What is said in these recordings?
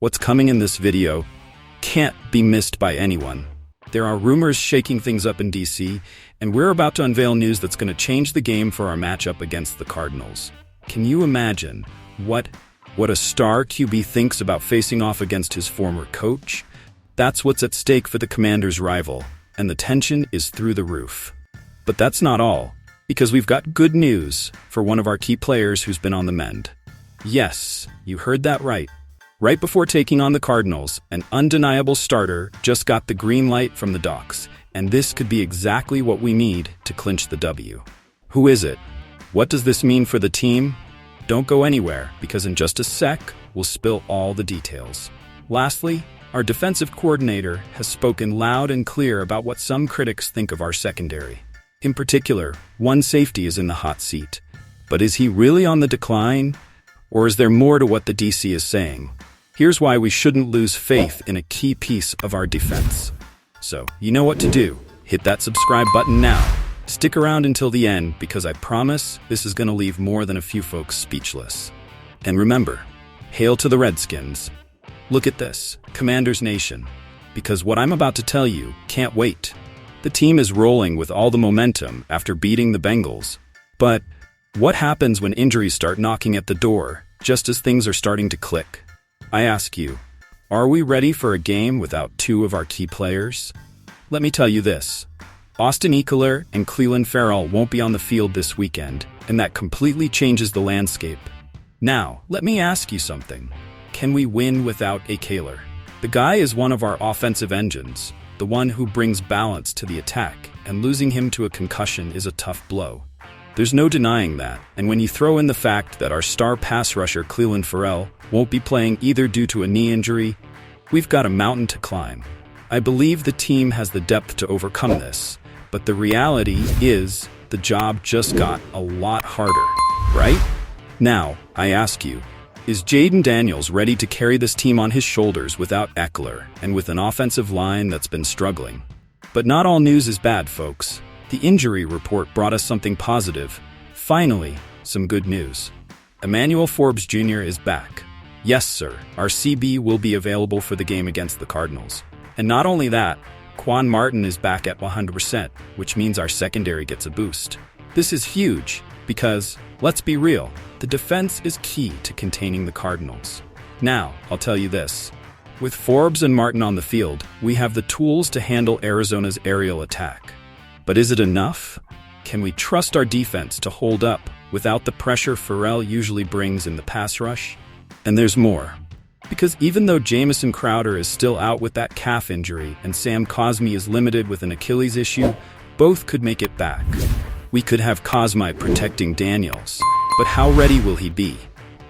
What's coming in this video can't be missed by anyone. There are rumors shaking things up in DC, and we're about to unveil news that's going to change the game for our matchup against the Cardinals. Can you imagine what a star QB thinks about facing off against his former coach? That's what's at stake for the Commanders' rival, and the tension is through the roof. But that's not all, because we've got good news for one of our key players who's been on the mend. Yes, you heard that right. Right before taking on the Cardinals, an undeniable starter just got the green light from the Docs, and this could be exactly what we need to clinch the W. Who is it? What does this mean for the team? Don't go anywhere, because in just a sec, we'll spill all the details. Lastly, our defensive coordinator has spoken loud and clear about what some critics think of our secondary. In particular, one safety is in the hot seat. But is he really on the decline? Or is there more to what the DC is saying? Here's why we shouldn't lose faith in a key piece of our defense. So, you know what to do. Hit that subscribe button now. Stick around until the end, because I promise this is going to leave more than a few folks speechless. And remember, hail to the Redskins. Look at this, Commanders Nation. Because what I'm about to tell you can't wait. The team is rolling with all the momentum after beating the Bengals. But what happens when injuries start knocking at the door, just as things are starting to click? I ask you, are we ready for a game without two of our key players? Let me tell you this. Austin Ekeler and Clelin Ferrell won't be on the field this weekend, and that completely changes the landscape. Now, let me ask you something. Can we win without Ekeler? The guy is one of our offensive engines, the one who brings balance to the attack, and losing him to a concussion is a tough blow. There's no denying that, and when you throw in the fact that our star pass rusher Clelin Ferrell won't be playing either due to a knee injury, we've got a mountain to climb. I believe the team has the depth to overcome this, but the reality is the job just got a lot harder, right? Now, I ask you, is Jaden Daniels ready to carry this team on his shoulders without Ekeler and with an offensive line that's been struggling? But not all news is bad, folks. The injury report brought us something positive. Finally, some good news. Emmanuel Forbes Jr. is back. Yes, sir, our CB will be available for the game against the Cardinals. And not only that, Quan Martin is back at 100%, which means our secondary gets a boost. This is huge because, let's be real, the defense is key to containing the Cardinals. Now, I'll tell you this. With Forbes and Martin on the field, we have the tools to handle Arizona's aerial attack. But is it enough? Can we trust our defense to hold up without the pressure Ferrell usually brings in the pass rush? And there's more. Because even though Jamison Crowder is still out with that calf injury and Sam Cosmi is limited with an Achilles issue, both could make it back. We could have Cosmi protecting Daniels, but how ready will he be?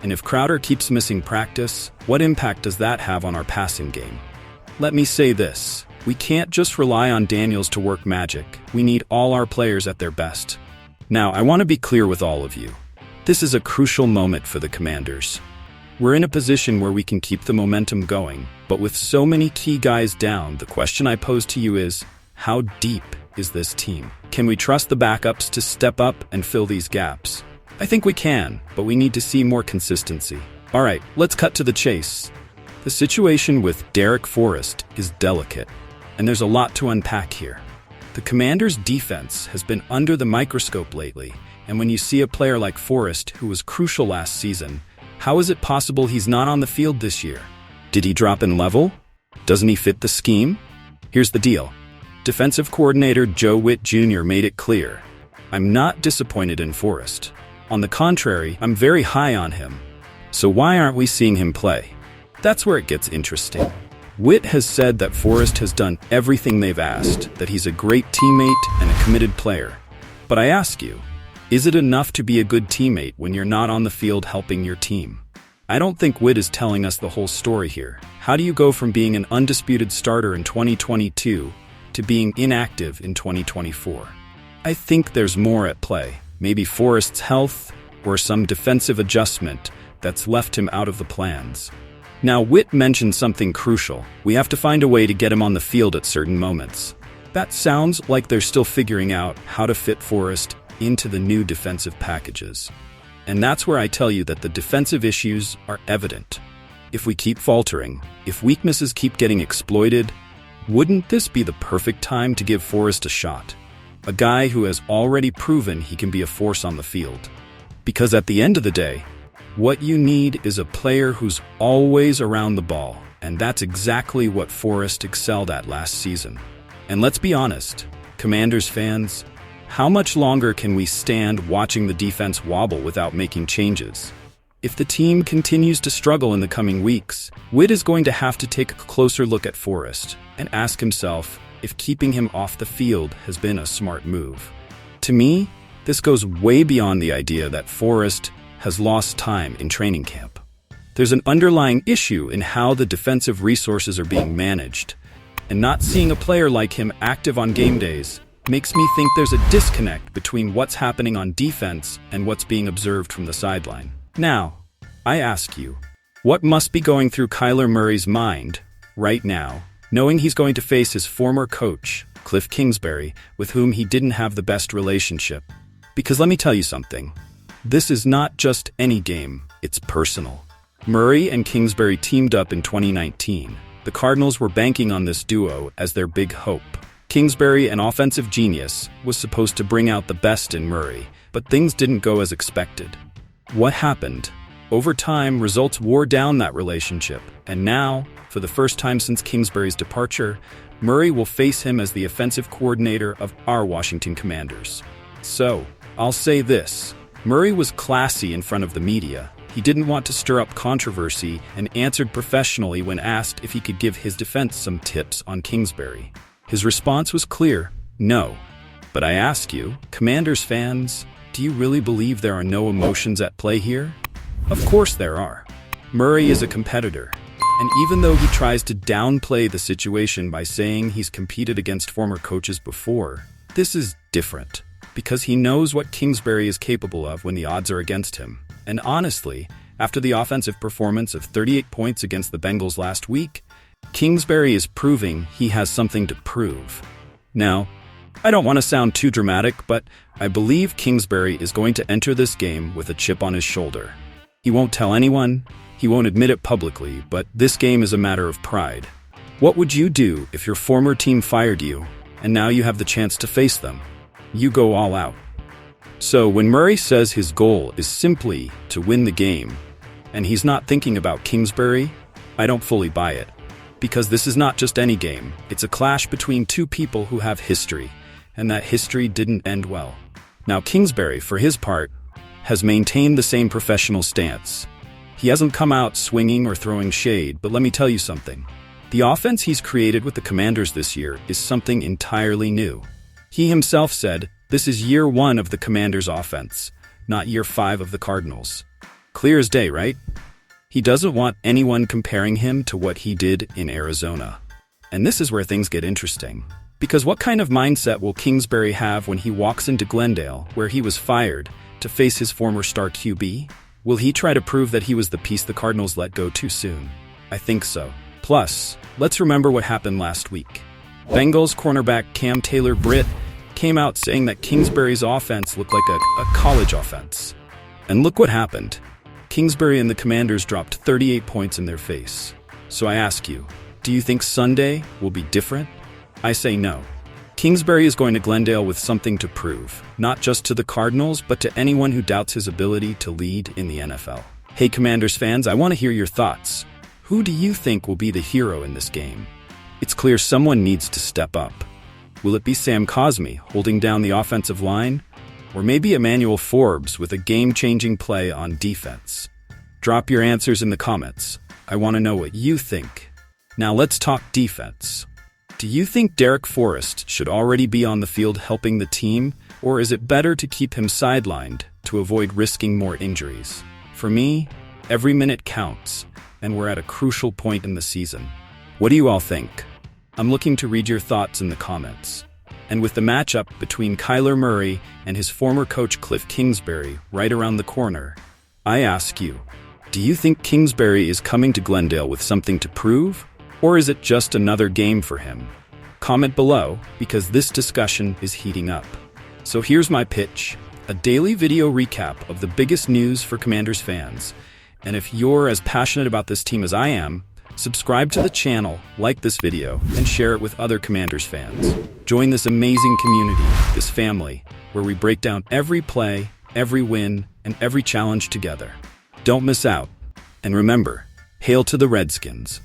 And if Crowder keeps missing practice, what impact does that have on our passing game? Let me say this. We can't just rely on Daniels to work magic. We need all our players at their best. Now, I want to be clear with all of you. This is a crucial moment for the Commanders. We're in a position where we can keep the momentum going, but with so many key guys down, the question I pose to you is, how deep is this team? Can we trust the backups to step up and fill these gaps? I think we can, but we need to see more consistency. All right, let's cut to the chase. The situation with Derek Forrest is delicate, and there's a lot to unpack here. The Commanders' defense has been under the microscope lately, and when you see a player like Forrest, who was crucial last season, how is it possible he's not on the field this year? Did he drop in level? Doesn't he fit the scheme? Here's the deal. Defensive coordinator Joe Witt Jr. made it clear. I'm not disappointed in Forrest. On the contrary, I'm very high on him. So why aren't we seeing him play? That's where it gets interesting. Witt has said that Forrest has done everything they've asked, that he's a great teammate and a committed player. But I ask you, is it enough to be a good teammate when you're not on the field helping your team? I don't think Witt is telling us the whole story here. How do you go from being an undisputed starter in 2022 to being inactive in 2024? I think there's more at play. Maybe Forrest's health or some defensive adjustment that's left him out of the plans. Now, Witt mentioned something crucial. We have to find a way to get him on the field at certain moments. That sounds like they're still figuring out how to fit Forrest into the new defensive packages. And that's where I tell you that the defensive issues are evident. If we keep faltering, if weaknesses keep getting exploited, wouldn't this be the perfect time to give Forrest a shot? A guy who has already proven he can be a force on the field. Because at the end of the day, what you need is a player who's always around the ball, and that's exactly what Forrest excelled at last season. And let's be honest, Commanders fans, how much longer can we stand watching the defense wobble without making changes? If the team continues to struggle in the coming weeks, Witt is going to have to take a closer look at Forrest and ask himself if keeping him off the field has been a smart move. To me, this goes way beyond the idea that Forrest has lost time in training camp. There's an underlying issue in how the defensive resources are being managed, and not seeing a player like him active on game days makes me think there's a disconnect between what's happening on defense and what's being observed from the sideline. Now, I ask you, what must be going through Kyler Murray's mind right now, knowing he's going to face his former coach, Cliff Kingsbury, with whom he didn't have the best relationship? Because let me tell you something, this is not just any game, it's personal. Murray and Kingsbury teamed up in 2019. The Cardinals were banking on this duo as their big hope. Kingsbury, an offensive genius, was supposed to bring out the best in Murray, but things didn't go as expected. What happened? Over time, results wore down that relationship, and now, for the first time since Kingsbury's departure, Murray will face him as the offensive coordinator of our Washington Commanders. So, I'll say this, Murray was classy in front of the media. He didn't want to stir up controversy and answered professionally when asked if he could give his defense some tips on Kingsbury. His response was clear, no. But I ask you, Commanders fans, do you really believe there are no emotions at play here? Of course there are. Murray is a competitor, and even though he tries to downplay the situation by saying he's competed against former coaches before, this is different, because he knows what Kingsbury is capable of when the odds are against him. And honestly, after the offensive performance of 38 points against the Bengals last week, Kingsbury is proving he has something to prove. Now, I don't want to sound too dramatic, but I believe Kingsbury is going to enter this game with a chip on his shoulder. He won't tell anyone, he won't admit it publicly, but this game is a matter of pride. What would you do if your former team fired you, and now you have the chance to face them? You go all out. So when Murray says his goal is simply to win the game, and he's not thinking about Kingsbury, I don't fully buy it. Because this is not just any game, it's a clash between two people who have history, and that history didn't end well. Now Kingsbury, for his part, has maintained the same professional stance. He hasn't come out swinging or throwing shade, but let me tell you something. The offense he's created with the Commanders this year is something entirely new. He himself said, this is year 1 of the Commanders' offense, not year 5 of the Cardinals. Clear as day, right? He doesn't want anyone comparing him to what he did in Arizona. And this is where things get interesting. Because what kind of mindset will Kingsbury have when he walks into Glendale, where he was fired, to face his former star QB? Will he try to prove that he was the piece the Cardinals let go too soon? I think so. Plus, let's remember what happened last week. Bengals cornerback Cam Taylor-Britt came out saying that Kingsbury's offense looked like a college offense. And look what happened. Kingsbury and the Commanders dropped 38 points in their face. So I ask you, do you think Sunday will be different? I say no. Kingsbury is going to Glendale with something to prove, not just to the Cardinals, but to anyone who doubts his ability to lead in the NFL. Hey Commanders fans, I want to hear your thoughts. Who do you think will be the hero in this game? It's clear someone needs to step up. Will it be Sam Cosmi holding down the offensive line? Or maybe Emmanuel Forbes with a game-changing play on defense? Drop your answers in the comments. I want to know what you think. Now let's talk defense. Do you think Derek Forrest should already be on the field helping the team, or is it better to keep him sidelined to avoid risking more injuries? For me, every minute counts, and we're at a crucial point in the season. What do you all think? I'm looking to read your thoughts in the comments. And with the matchup between Kyler Murray and his former coach Cliff Kingsbury right around the corner, I ask you, do you think Kingsbury is coming to Glendale with something to prove? Or is it just another game for him? Comment below, because this discussion is heating up. So here's my pitch, a daily video recap of the biggest news for Commanders fans. And if you're as passionate about this team as I am, subscribe to the channel, like this video, and share it with other Commanders fans. Join this amazing community, this family, where we break down every play, every win, and every challenge together. Don't miss out. And remember, hail to the Redskins.